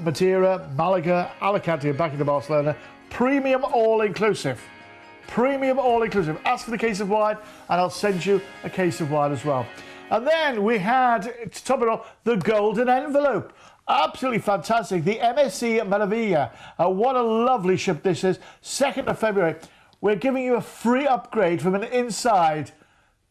Madeira, Malaga, Alicante, and back into Barcelona. Premium all-inclusive. Premium all-inclusive. Ask for the case of wine, and I'll send you a case of wine as well. And then we had, to top it off, the golden envelope. Absolutely fantastic. The MSC Meraviglia. What a lovely ship this is. 2nd of February. We're giving you a free upgrade from an inside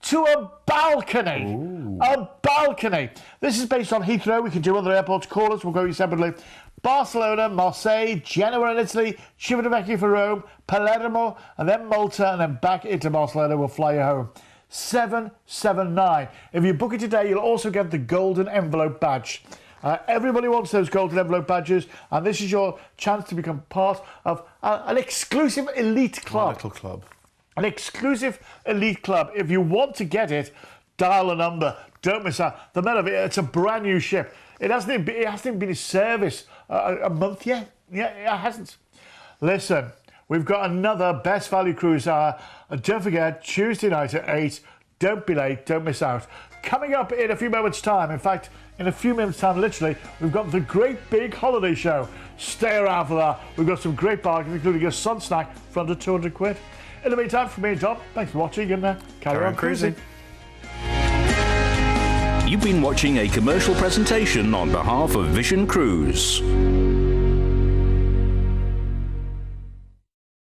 to a balcony. Ooh. A balcony. This is based on Heathrow. We can do other airports. Call us. We'll go you separately. Barcelona, Marseille, Genoa in Italy, Civitavecchia for Rome, Palermo, and then Malta, and then back into Barcelona. We'll fly you home. 779. If you book it today, you'll also get the golden envelope badge. Everybody wants those golden envelope badges, and this is your chance to become part of an exclusive elite club. A little club. An exclusive elite club. If you want to get it, dial a number. Don't miss out. The Meraviglia, it's a brand new ship. It hasn't even been in service a month yet. Yeah, it hasn't. Listen, we've got another Best Value Cruise hour. Don't forget, Tuesday night at 8. Don't be late. Don't miss out. Coming up in a few moments' time, in fact, in a few minutes' time, literally, we've got the Great Big Holiday Show. Stay around for that. We've got some great bargains, including a sun snack for under 200 quid. In the meantime, from me and Tom, thanks for watching, and carry on cruising. You've been watching a commercial presentation on behalf of Vision Cruise.